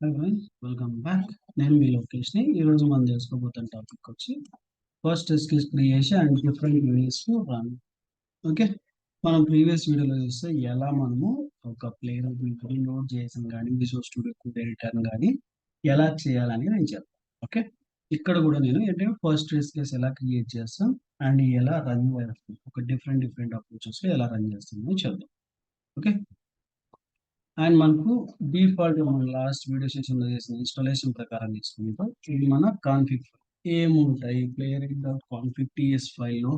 Hi friends, welcome back. నేను మీ లోకేష్ని. ఈరోజు మనం చేసుకోబోతున్న టాపిక్ వచ్చి first skills creation and different ways to run. Okay, మనం ప్రీవియస్ వీడియోలో చూస్తే ఎలా మనము ఒక ప్లేయర్ నోట్ చేసాం కానీ విజువల్ స్టూడియో కోడ్ ఎడిటర్ కానీ ఎలా చేయాలని నేను చెప్తాను. ఓకే, ఇక్కడ కూడా నేను ఏంటంటే ఫస్ట్ స్కిల్స్ ఎలా క్రియేట్ చేస్తాం అండ్ ఎలా రన్ చేస్తాం, ఒక డిఫరెంట్ అప్రోచెస్ ఎలా రన్ చేస్తామో చెప్దాం. ఓకే, అండ్ మనకు డిఫాల్ట్ మనం లాస్ట్ వీడియో సెషన్ లో చేసిన ఇన్స్టాలేషన్ ప్రకారం తీసుకుంటాం. ఇది మన కాన్ఫిగ్ ఏముంటాయి ప్లేయర్ కాన్ఫిగ్ టిఎస్ ఫైల్లో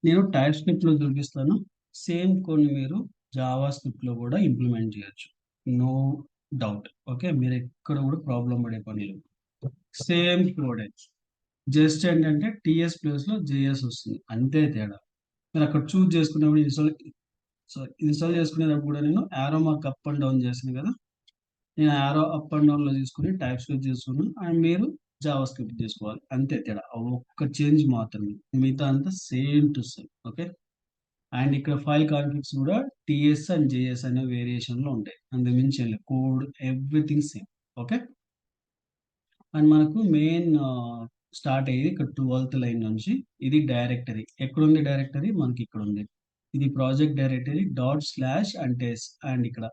నేను టైప్ స్క్రిప్ట్ లో చూపిస్తాను. సేమ్ కొన్ని మీరు జావా స్క్రిప్ట్ లో కూడా ఇంప్లిమెంట్ చేయొచ్చు, నో డౌట్. ఓకే, మీరు ఎక్కడ కూడా ప్రాబ్లం పడే పని లేదు. సేమ్ కోడ్, జస్ట్ ఏంటంటే టిఎస్ ప్లేస్ లో జేఎస్ వస్తుంది, అంతే తేడా. మీరు అక్కడ చూస్ చేసుకునేప్పుడు ఇన్స్టాల్ చేసుకునేటప్పుడు కూడా నేను arrow mark up and down చేస్తాను కదా, నేను యారో అప్ అండ్ డౌన్ లో తీసుకుని టైప్ స్క్రిప్ట్ చేసుకున్నాను అండ్ మీరు జావా స్క్రిప్ట్ చేసుకోవాలి, అంతే తేడా. ఆ ఒక్క చేంజ్ మాత్రమే, మిగతా అంతా same to same. Okay, and ఇక్కడ ఫైల్ కాన్ఫిగ్స్ కూడా టిఎస్ అండ్ జేఎస్ అనే వేరియేషన్ లో ఉంటాయి, అందు మించి code everything same. Okay, and మనకు మెయిన్ స్టార్ట్ అయ్యేది ఇక్కడ 12th లైన్ నుంచి. ఇది డైరెక్టరీ, ఎక్కడుంది డైరెక్టరీ మనకి ఇక్కడ ఉంది. ఇది ప్రాజెక్ట్ డైరెక్టరీ డాట్ స్లాష్ అంటే అండ్ ఇక్కడ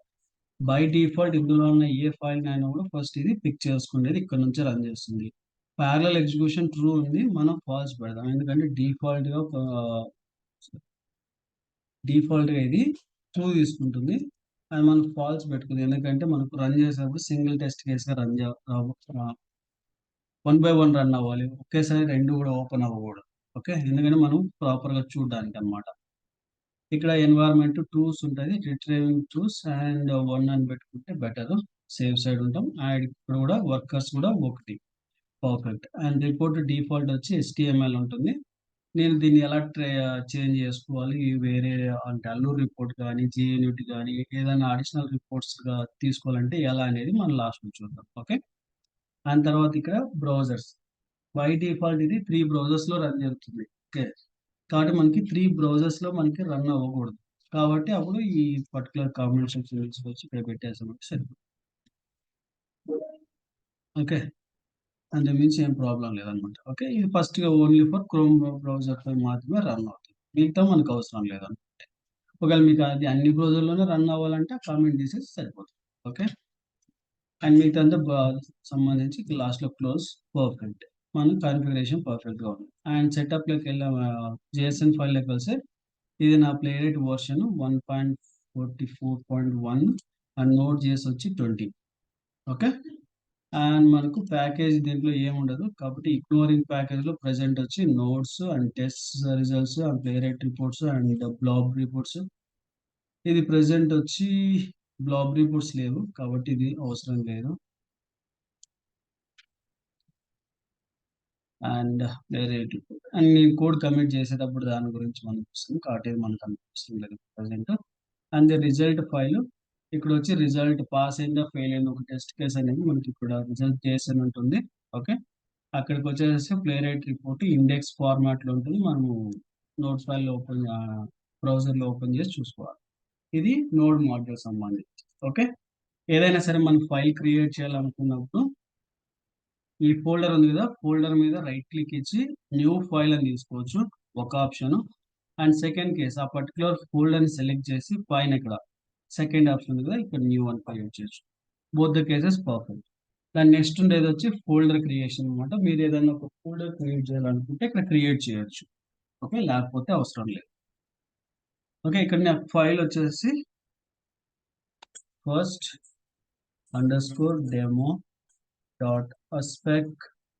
బై డిఫాల్ట్ ఇందులో ఉన్న ఏ ఫైల్ అయినా కూడా ఫస్ట్ ఇది పిక్ చేసుకునేది ఇక్కడ నుంచి రన్ చేస్తుంది. ప్యారలల్ ఎగ్జిక్యూషన్ ట్రూ ఉంది, మనం ఫాల్స్ పెడదాం ఎందుకంటే డిఫాల్ట్ గా ఇది ట్రూ తీసుకుంటుంది. అది మనం ఫాల్స్ పెట్టుకుంది ఎందుకంటే మనకు రన్ చేసేటప్పుడు సింగిల్ టెస్ట్ కేస్ గా వన్ బై వన్ రన్ అవ్వాలి, ఒకేసారి రెండు కూడా ఓపెన్ అవ్వకూడదు. ఓకే, ఎందుకంటే మనం ప్రాపర్ గా చూడడానికి అన్నమాట. ఇక్కడ ఎన్వైరన్మెంట్ టూల్స్ ఉంటుంది, రిట్రీవింగ్ టూల్స్ అండ్ వన్ అని పెట్టుకుంటే బెటర్, సేఫ్ సైడ్ ఉంటాం. అండ్ ఇక్కడ కూడా వర్కర్స్ కూడా ఒకటి, పర్ఫెక్ట్. అండ్ రిపోర్ట్ డిఫాల్ట్ వచ్చి HTML ఉంటుంది. నేను దీన్ని ఎలా చేంజ్ చేసుకోవాలి, వేరే అంటే అల్లూరు రిపోర్ట్ కానీ జిఎన్యూటీ కానీ ఏదైనా అడిషనల్ రిపోర్ట్స్ గా తీసుకోవాలంటే ఎలా అనేది మనం లాస్ట్ లో చూద్దాం. ఓకే, అండ్ తర్వాత ఇక్కడ బ్రౌజర్స్, బై డిఫాల్ట్ ఇది 3 బ్రౌజర్స్ లో రన్ జరుగుతుంది. ఓకే, కాబట్టి మనకి 3 బ్రౌజర్స్ లో మనకి రన్ అవ్వకూడదు, కాబట్టి అప్పుడు ఈ పర్టికులర్ కాంబినేషన్ వచ్చి ఇక్కడ పెట్టేసామంటే సరిపోతుంది. ఓకే, అంతే మించి ఏం ప్రాబ్లం లేదనమాట. ఓకే, ఇది ఫస్ట్ గా ఓన్లీ ఫర్ క్రోమ్ బ్రౌజర్ పై మాత్రమే రన్ అవుతుంది, మిగతా మనకు అవసరం లేదన్నమాట. ఒకవేళ మీకు అది అన్ని బ్రౌజర్లోనే రన్ అవ్వాలంటే కామెంట్ తీసేసి సరిపోతుంది. ఓకే, అండ్ మిగతా అంతా సంబంధించి లాస్ట్ లో క్లోజ్, పర్ఫెక్ట్. మన కాన్ఫిగరేషన్ పర్ఫెక్ట్ గా ఉంది. అండ్ సెటప్ లోకి వెళ్ళాం, జేఎస్ఎన్ ఫైల్ లోకి వెళ్తే ఇది నా Playwright version 1.44.1 and Node JS వచ్చి 20. ఓకే, అండ్ మనకు ప్యాకేజ్ దీంట్లో ఏముండదు కాబట్టి ఇగ్నోరింగ్ ప్యాకేజ్ లో ప్రెసెంట్ వచ్చి notes and test results and Playwright reports and blob reports. ఇది ప్రెసెంట్ వచ్చి బ్లాబ్ రిపోర్ట్స్ లేవు కాబట్టి ఇది అవసరం లేదు. అండ్ ప్లేరెట్ రిపోర్ట్ అండ్ నేను కోడ్ కమిట్ చేసేటప్పుడు దాని గురించి మనకు వస్తుంది కాబట్టి ఇది మనకు అనిపిస్తుంది లేదు present. And the result file ఇక్కడ వచ్చి రిజల్ట్ పాస్ అయిందా ఫెయిల్ అయిందా ఒక టెస్ట్ కేస్ అనేది మనకి ఇక్కడ రిజల్ట్ చేసి ఉంటుంది. ఓకే, అక్కడికి వచ్చేసి play right report index format లో ఉంటుంది, మనము నోట్స్ ఫైల్ ఓపెన్ బ్రౌజర్ లో ఓపెన్ చేసి చూసుకోవాలి. ఇది నోడ్ మాడ్యూల్ సంబంధించి. ఓకే, ఏదైనా సరే మనం ఫైల్ క్రియేట్ చేయాలనుకున్నప్పుడు ఈ ఫోల్డర్ ఉంది కదా, ఫోల్డర్ మీద రైట్ క్లిక్ ఇచ్చి న్యూ ఫైల్ అని తీసుకోవచ్చు, ఒక ఆప్షన్. అండ్ సెకండ్ కేస్ ఆ పర్టికులర్ ఫోల్డర్ ని సెలెక్ట్ చేసి పైన ఇక్కడ సెకండ్ ఆప్షన్ ఉంది కదా, ఇక్కడ న్యూ అని క్రియేట్ చేయొచ్చు. Both the cases perfect. దాని నెక్స్ట్ ఉండేది వచ్చి ఫోల్డర్ క్రియేషన్ అనమాట. మీరు ఏదైనా ఒక ఫోల్డర్ క్రియేట్ చేయాలనుకుంటే ఇక్కడ క్రియేట్ చేయొచ్చు. ఓకే, లేకపోతే అవసరం లేదు. ఓకే, ఇక్కడ నాకు ఫైల్ వచ్చేసి first underscore demo dot a spec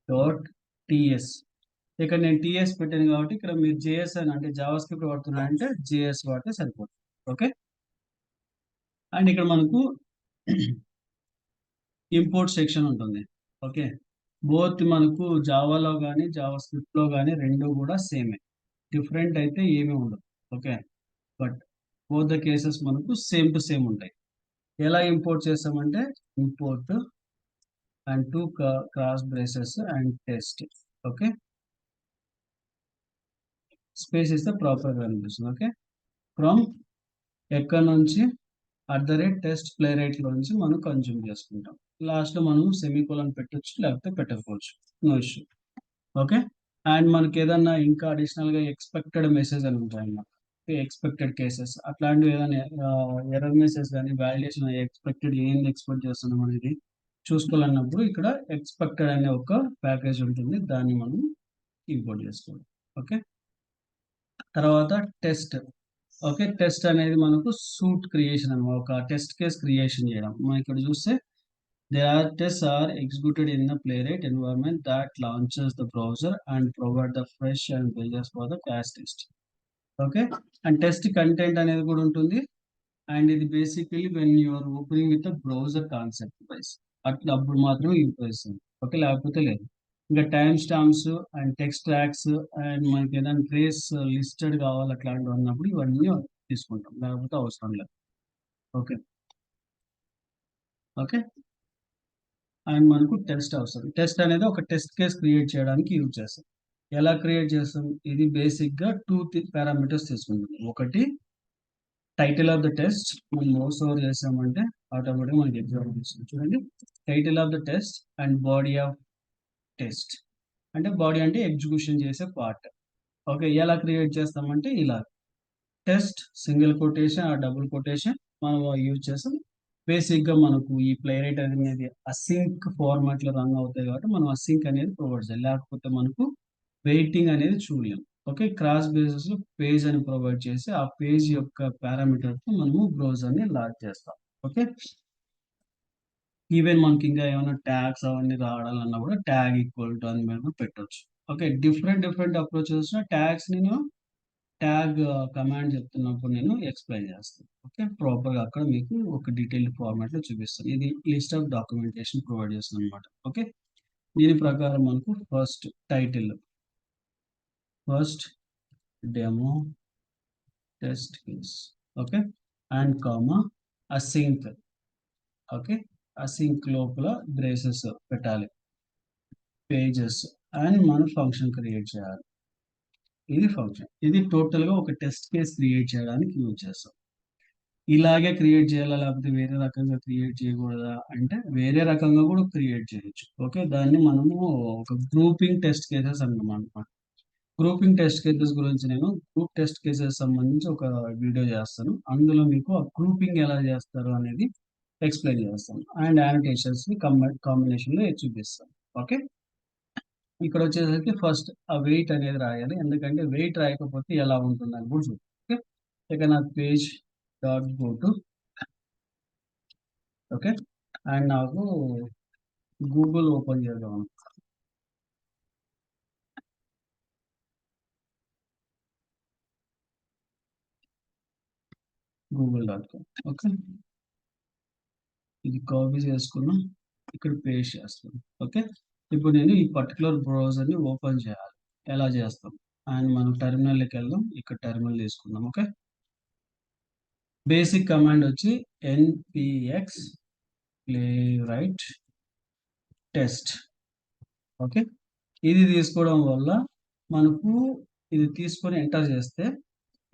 dot TS. ఇక్కడ నేను టిఎస్ పెట్టాను కాబట్టి ఇక్కడ మీరు జేఎస్ అని అంటే జావా స్క్రిప్ట్ వాడుతున్నారంటే జేఎస్ వాడితే సరిపోతుంది. ఓకే, అండ్ ఇక్కడ మనకు ఇంపోర్ట్ సెక్షన్ ఉంటుంది. ఓకే, బోత్ మనకు జావాలో కానీ జావా స్క్రిప్ట్ లో కానీ రెండు కూడా సేమే, డిఫరెంట్ అయితే ఏమీ ఉండదు. Okay, but both the cases మనకు సేమ్ టు సేమ్ ఉంటాయి. ఎలా ఇంపోర్ట్ చేస్తామంటే import and two cross braces and test. Okay, space ఇస్తే ప్రాపర్ గా అనిపిస్తుంది. ఓకే, ఫ్రమ్ ఎక్కడ నుంచి టెస్ట్ ప్లే రైట్ నుంచి మనం కన్జ్యూమ్ చేసుకుంటాం. లాస్ట్ లో మనం సెమీకోలన్ పెట్టొచ్చు లేకపోతే పెట్టకపోవచ్చు, నో ఇష్యూ. ఓకే. అండ్ మనకి ఏదన్నా ఇంకా అడిషనల్ గా ఎక్స్పెక్టెడ్ మెసేజ్ అని ఉంటాయి అన్నమాట. ఎక్స్పెక్టెడ్ కేసెస్ అట్లాంటివి ఏదైనా ఎర్రర్ మెసేజ్ కానీ వాలిడేషన్ ఎక్స్పెక్టెడ్ ఏంది ఎక్స్పెక్ట్ చేస్తున్నాం అనేది చూసుకోవాలన్నప్పుడు ఇక్కడ ఎక్స్పెక్టెడ్ అనే ఒక ప్యాకేజ్ ఉంటుంది, దాన్ని మనం ఇంపోర్ట్ చేసుకోవాలి. ఓకే. తర్వాత టెస్ట్. ఓకే. టెస్ట్ అనేది మనకు సూట్ క్రియేషన్ అనమాట, ఒక టెస్ట్ కేస్ క్రియేషన్ చేయడం. మనం ఇక్కడ చూస్తే there are tests are executed in the playwright environment that launches the browser and provide the fresh and pages for the crash test. Okay. And test content అనేది కూడా ఉంటుంది. అండ్ ఇది basically when you're opening with browser concept wise అట్లా అప్పుడు మాత్రమే use చేస్తుంది. Okay, లేకపోతే లేదు. ఇంకా time stamps and text tracks and మనకి ఏదైనా ట్రేస్ లిస్టెడ్ కావాలి అట్లాంటివి ఉన్నప్పుడు ఇవన్నీ తీసుకుంటాం, లేకపోతే అవసరం లేదు. ఓకే. ఓకే. అండ్ మనకు టెస్ట్ అవసరం. టెస్ట్ అనేది ఒక టెస్ట్ కేస్ క్రియేట్ చేయడానికి యూజ్ చేస్తాం. ఎలా క్రియేట్ చేస్తాం? ఇది బేసిక్ గా టూ పారామీటర్స్ తీసుకుంటాం. ఒకటి టైటిల్ ఆఫ్ ద టెస్ట్. మనం మౌస్ ఓవర్ చేసామంటే ఆటోమేటిక్ మనకి ఎగ్జాంపుల్ ఇస్తుంది చూడండి. Title of the test and body of test. అంటే బాడీ అంటే ఎగ్జిక్యూషన్ చేసే పార్ట్. ఓకే, ఎలా క్రియేట్ చేస్తామంటే ఇలా టెస్ట్ సింగిల్ కొటేషన్ ఆ డబుల్ కొటేషన్ మనం యూజ్ చేస్తాం. బేసిక్ గా మనకు ఈ ప్లే రైట్ అనేది అసింక్ ఫార్మాట్ లో రన్ అవుతాయి కాబట్టి మనం అసింక్ అనేది ప్రొవైడ్ చేయాలి, లేకపోతే మనకు వెయిటింగ్ అనేది చూడలేం. ఓకే, క్రాస్ బేసిస్ లో పేజ్ అని ప్రొవైడ్ చేసి ఆ పేజ్ యొక్క పారామీటర్ తో మనము బ్రౌజర్ ని లాంచ్ చేస్తాం. ఓకే. ఈవెన్ మనకి ఇంకా ఏమైనా ట్యాగ్స్ అవన్నీ రావాలన్నా కూడా ట్యాగ్ ఈక్వల్ టు అని మేము పెట్టొచ్చు. Okay, different different approaches tags నేను ట్యాగ్ కమాండ్ చెప్తున్నప్పుడు నేను ఎక్స్ప్లెయిన్ చేస్తాను. ఓకే, ప్రాపర్ గా అక్కడ మీకు ఒక డీటెయిల్డ్ ఫార్మాట్ లో చూపిస్తాను. ఇది లిస్ట్ ఆఫ్ డాక్యుమెంటేషన్ ప్రొవైడ్ చేస్తుంది అనమాట. ఓకే, దీని ప్రకారం మనకు first title, first demo test case. Okay, and comma async. Okay, async లోపల బ్రేసెస్ పెట్టాలి, పేజెస్ అండ్ మనం ఫంక్షన్ క్రియేట్ చేయాలి. ఇది ఫంక్షన్. ఇది టోటల్ గా ఒక టెస్ట్ కేస్ క్రియేట్ చేయడానికి యూజ్ చేస్తాం. ఇలాగే క్రియేట్ చేయాలా లేకపోతే వేరే రకంగా క్రియేట్ చేయకూడదా అంటే వేరే రకంగా కూడా క్రియేట్ చేయొచ్చు. ఓకే, దాన్ని మనము ఒక గ్రూపింగ్ టెస్ట్ కేసెస్ అంటాం అనమాట. గ్రూపింగ్ టెస్ట్ కేసెస్ గురించి నేను గ్రూప్ టెస్ట్ కేసెస్ సంబంధించి ఒక వీడియో చేస్తాను. అందులో మీకు ఆ గ్రూపింగ్ ఎలా చేస్తారు అనేది ఎక్స్ప్లెయిన్ చేస్తాను. అండ్ యానిటేషన్స్ ని కాంబినేషన్ లో చూపిస్తాను. ఓకే, ఇక్కడ వచ్చేసరికి ఫస్ట్ ఆ వెయిట్ అనేది రాయాలి, ఎందుకంటే వెయిట్ రాయకపోతే ఎలా ఉంటుంది అని కూడా చూద్దాం. ఓకే, ఇక నా page dot go to. Okay, and నాకు గూగుల్ ఓపెన్ చేద్దాం. google.com. ఓకే, ఇది కాపీ చేసుకున్నా, ఇక్కడ పేస్ట్ చేస్తాను. ఓకే, ఇప్పుడు నేను ఈ పర్టికులర్ బ్రౌజర్ని ఓపెన్ చేయాలి. ఎలా చేస్తాం? అండ్ మనం టెర్మినల్కి వెళ్దాం. ఇక్కడ టెర్మినల్ తీసుకుందాం. ఓకే, బేసిక్ కమాండ్ వచ్చి npx playwright టెస్ట్. ఓకే, ఇది తీసుకోవడం వల్ల మనకు ఇది తీసుకొని ఎంటర్ చేస్తే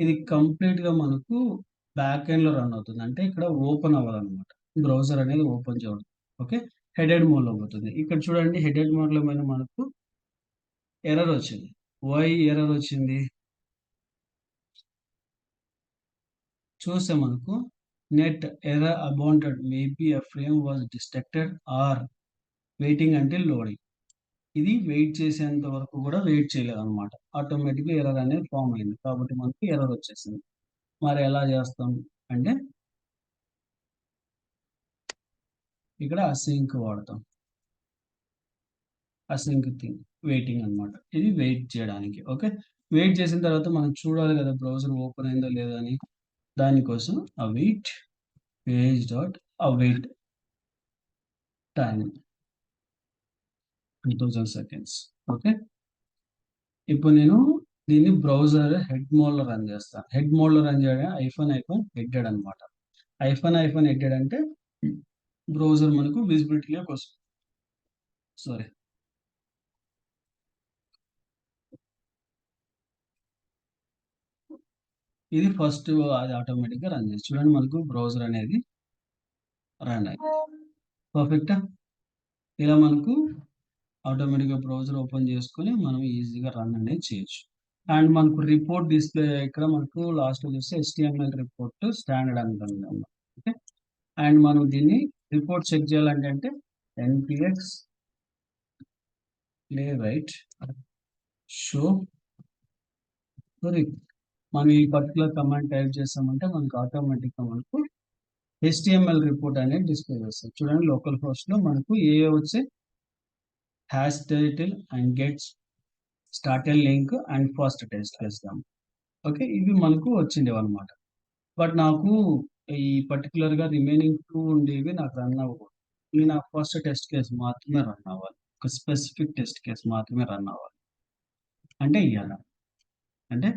ఇది కంప్లీట్ గా మనకు బ్యాక్ ఎండ్ లో రన్ అవుతుంది. అంటే ఇక్కడ ఓపెన్ అవ్వాలన్నమాట, బ్రౌజర్ అనేది ఓపెన్ చేయడం. ఓకే, హెడెడ్ మోడ్ లో పోతుంది. ఇక్కడ చూడండి, హెడెడ్ మోడ్ లో మనకు ఎర్రర్ వచ్చింది. వై ఎర్రర్ వచ్చింది చూస్తే మనకు net error aborted maybe a frame was destructed or waiting అంటే లోడింగ్. ఇది వెయిట్ చేసేంత వరకు కూడా వెయిట్ చేయలేదు అనమాట, ఆటోమేటిక్గా ఎర్రర్ అనేది ఫామ్ అయింది కాబట్టి మనకి ఎర్రర్ వచ్చేసింది. మరి ఎలా చేస్తాం అంటే ఇక్కడ అసింక్ వాడతాం. అసింక్ థింగ్ వెయిటింగ్ అన్నమాట, ఇది వెయిట్ చేయడానికి. ఓకే, వెయిట్ చేసిన తర్వాత మనం చూడాలి కదా బ్రౌజర్ ఓపెన్ అయిందో లేదా అని. దానికోసం await page dot await time 2000 seconds. Okay, ఇప్పుడు నేను దీన్ని బ్రౌజర్ హెడ్ మోడ్ లో రన్ చేస్తాను. హెడ్ మోడ్ లో రన్ చేయడం ఐఫోన్ హెడెడ్ అనమాట. ఐఫోన్ హెడెడ్ అంటే బ్రౌజర్ మనకు విజిబిలిటీలోకి వస్తుంది. సారీ, ఇది ఫస్ట్ అది ఆటోమేటిక్గా రన్ చేసి చూడండి, మనకు బ్రౌజర్ అనేది రన్ అయ్యి పర్ఫెక్టా. ఇలా మనకు ఆటోమేటిక్గా బ్రౌజర్ ఓపెన్ చేసుకొని మనం ఈజీగా రన్ అనేది చేయొచ్చు. అండ్ మనకు రిపోర్ట్ డిస్ప్లే ఇక్కడ మనకు లాస్ట్ చూస్తే HTML రిపోర్ట్ స్టాండర్డ్ అనుకుంటున్నాం. ఓకే, అండ్ మనం దీన్ని రిపోర్ట్ చెక్ చేయాలంటే npx playwright షో మనం ఈ పర్టికులర్ కమాండ్ టైప్ చేసామంటే మనకు ఆటోమేటిక్గా మనకు HTML రిపోర్ట్ అనేది డిస్ప్లే చేస్తుంది. చూడండి, లోకల్ హోస్ట్ లో మనకు ఏ వచ్చే hash title and gets started link and first test చేస్తాం. ఓకే, ఇవి మనకు వచ్చిండేవి అనమాట. బట్ నాకు ఈ పర్టికులర్ గా రిమైనింగ్ 2 ఉండేవి నాకు రన్ అవ్వకూడదు. ఇవి నా ఫస్ట్ టెస్ట్ కేసు మాత్రమే రన్ అవ్వాలి. ఒక స్పెసిఫిక్ టెస్ట్ కేసు మాత్రమే రన్ అవ్వాలి. అంటే ఇవాళ అంటే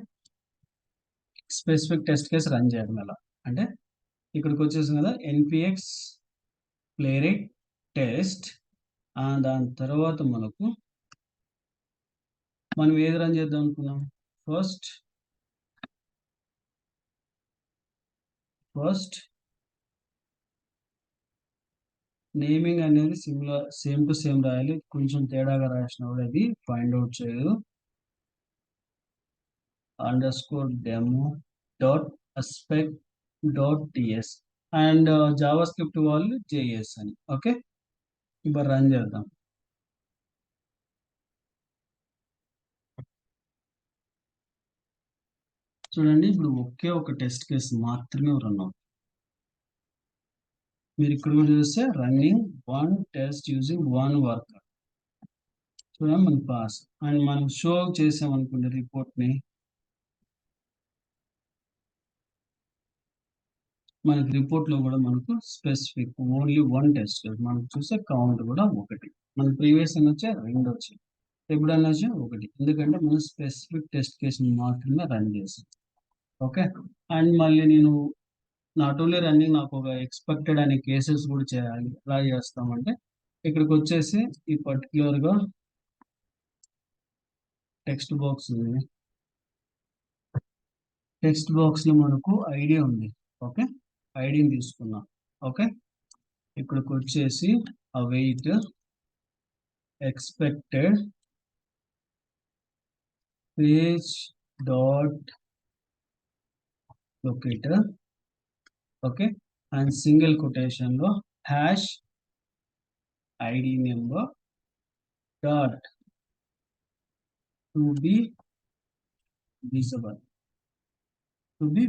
స్పెసిఫిక్ టెస్ట్ కేసు రన్ చేయడం ఎలా అంటే ఇక్కడికి వచ్చేసింది కదా, npx playwright టెస్ట్. దాని తర్వాత మనం ఏది రన్ చేద్దాం అనుకున్నాం, ఫస్ట్ నేమింగ్ అనేది సేమ్ టు సేమ్ రాయాలి. కొంచెం తేడాగా రాసిన కూడా ఇది ఫైండ్ అవుట్ చేయదు. _demo .aspect.ts and Java script వాళ్ళు JS అని. ఓకే, ఇప్పుడు రన్ చేద్దాం. చూడండి, ఇప్పుడు ఒకే ఒక టెస్ట్ కేసు మాత్రమే రన్ అవుతుంది. మీరు ఇక్కడ కూడా చూస్తే రన్నింగ్ 1 టెస్ట్ యూజింగ్ 1 వర్కర్. చూడండి, మనకి పాస్. అండ్ మనం షో చేసామనుకోండి రిపోర్ట్ ని, మనకి రిపోర్ట్ లో కూడా మనకు స్పెసిఫిక్ ఓన్లీ 1 టెస్ట్ కేసు. మనం చూసే కౌంట్ కూడా 1. మన ప్రీవియస్ అని వచ్చే 2 వచ్చాయి, ఎప్పుడన్నా వచ్చా 1. ఎందుకంటే మనం స్పెసిఫిక్ టెస్ట్ కేసుని మాత్రమే రన్ చేసాం. ఓకే, అండ్ మళ్ళీ నేను నాట్ ఓన్లీ రన్నింగ్, నాకు ఒక ఎక్స్పెక్టెడ్ అనే కేసెస్ కూడా చేయాలి. ఎలా చేస్తామంటే ఇక్కడికి వచ్చేసి ఈ పర్టికులర్ గా టెక్స్ట్ బాక్స్ ఉంది. టెక్స్ట్ బాక్స్ లో మనకు ఐడి ఉంది. ఓకే, ఐడిని తీసుకున్నాం. ఓకే, ఇక్కడికి వచ్చేసి await expected page dot locator. Okay, and single quotation లో hash ID number dot to be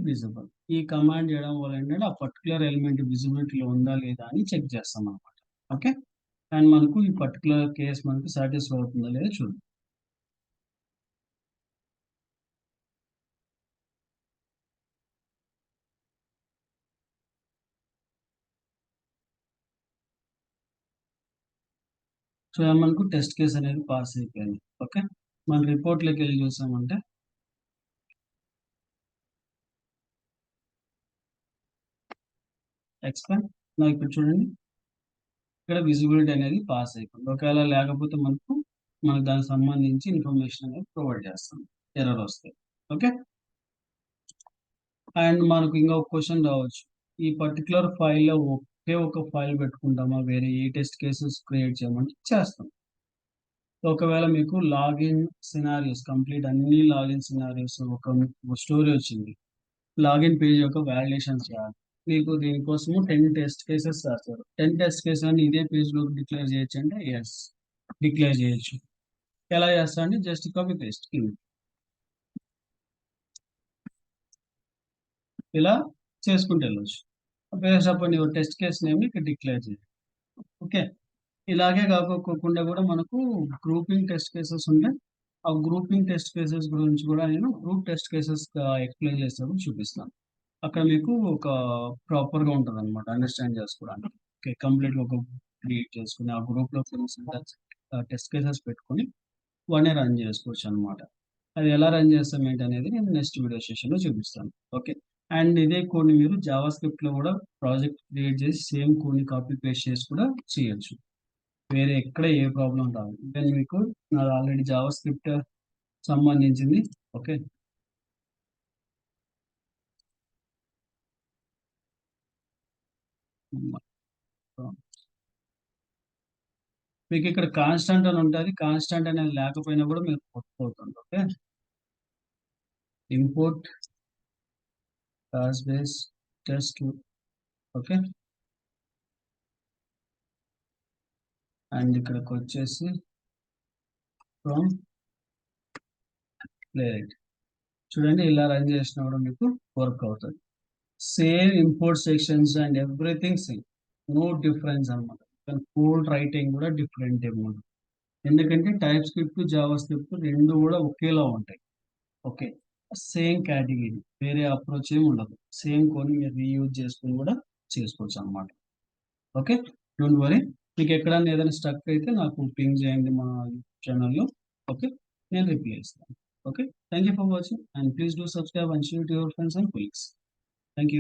visible. ఈ కమాండ్ చేయడం వల్ల ఏంటంటే ఆ పర్టికులర్ ఎలిమెంట్ విజిబిలిటీలో ఉందా లేదా అని చెక్ చేస్తాం అనమాట. ఓకే, అండ్ మనకు ఈ పర్టికులర్ కేస్ మనకు సాటిస్ఫై అవుతుందా లేదా చూద్దాం. సో మనకు టెస్ట్ కేస్ అనేది పాస్ అయిపోయింది. ఓకే, మన రిపోర్ట్లోకి వెళ్ళి చూసామంటే ఎక్స్పెక్ట్ నా ఇక్కడ చూడండి, ఇక్కడ విజిబిలిటీ అనేది పాస్ అయిపోయింది. ఒకవేళ లేకపోతే మనకు దానికి సంబంధించి ఇన్ఫర్మేషన్ అనేది ప్రొవైడ్ చేస్తాం, ఎర్రర్ వస్తే. ఓకే, అండ్ మనకు ఇంకొక క్వశ్చన్ రావచ్చు, ఈ పర్టికులర్ ఫైల్లో ఒకే ఒక ఫైల్ పెట్టుకుంటామా, వేరే ఏ టెస్ట్ కేసెస్ క్రియేట్ చేయమంటే చేస్తాం. ఒకవేళ మీకు లాగిన్ సినారియోస్ కంప్లీట్ అన్ని లాగిన్ సినారియోస్ ఒక స్టోరీ వచ్చింది, లాగిన్ పేజ్ యొక్క వ్యాలిడేషన్ చేయాలి. మీకు దీనికోసము 10 టెస్ట్ కేసెస్ రాస్తారు. 10 టెస్ట్ కేసెస్ అని ఇదే పేజ్ లో డిక్లేర్ చేయొచ్చు అంటే ఎస్, డిక్లేర్ చేయొచ్చు. ఎలా చేస్తా అంటే జస్ట్ కాపీ పేస్ట్ ఇలా చేసుకుంటూ వెళ్ళొచ్చు. పేస్ట్ అప్పుడు టెస్ట్ కేస్ నేమ్ ఇక్కడ డిక్లేర్ చేయాలి. ఓకే, ఇలాగే కాకోకుండా కూడా మనకు గ్రూపింగ్ టెస్ట్ కేసెస్ ఉంటాయి. ఆ గ్రూపింగ్ టెస్ట్ కేసెస్ గురించి కూడా నేను గ్రూప్ టెస్ట్ కేసెస్ ఎక్స్ప్లెయిన్ చేస్తాను, చూపిస్తాను. అక్కడ మీకు ఒక ప్రాపర్ గా ఉంటుంది అనమాట అండర్స్టాండ్ చేసుకోవడానికి. ఓకే, కంప్లీట్ గా ఒక క్రియేట్ చేసుకుని ఆ గ్రూప్ లో టెస్ట్ కేసెస్ పెట్టుకొని వాడిని రన్ చేసుకోవచ్చు అనమాట. అది ఎలా రన్ చేస్తాం ఏంటి అనేది నేను నెక్స్ట్ వీడియో సెషన్ లో చూపిస్తాను. ఓకే, అండ్ ఇదే కోడ్ని మీరు జావా స్క్రిప్ట్ లో కూడా ప్రాజెక్ట్ క్రియేట్ చేసి సేమ్ కోడ్ని కాపీ పేస్ట్ చేసి కూడా చేయొచ్చు. వేరే ఎక్కడ ఏ ప్రాబ్లం రాదు. ఈవెన్ మీకు నాది ఆల్రెడీ జావా స్క్రిప్ట్ సంబంధించింది. ఓకే, మీకు ఇక్కడ కాన్స్టెంట్ అని ఉంటుంది. కాన్స్టెంట్ అనేది లేకపోయినా కూడా మీరు కొట్టుకోతుంది. Okay, import class base test. Okay, and ఇక్కడికి వచ్చేసి ఫ్రమ్ ప్లేరైట్. చూడండి, ఇలా రన్ చేసినా కూడా మీకు వర్క్ అవుతుంది. Same import sections and everything same, no difference అనమాట. కానీ కోడ్ రైటింగ్ కూడా డిఫరెంట్ ఏమో, ఎందుకంటే టైప్ స్క్రిప్ట్ జావా స్క్రిప్ట్ రెండు కూడా ఒకేలా ఉంటాయి. ఓకే, సేమ్ కేటగిరీ, వేరే అప్రోచ్ ఏమి ఉండదు. సేమ్ కోడ్ మీరు రీయూజ్ చేసుకుని కూడా చేసుకోవచ్చు అనమాట. Okay, don't worry. మీకు ఎక్కడన్నా ఏదైనా స్టక్ అయితే నాకు పింగ్ చేయండి మా ఛానల్లో. ఓకే, నేను రిప్లై ఇస్తాను. Okay, thank you for watching and please do subscribe and share to your friends and colleagues. Thank you.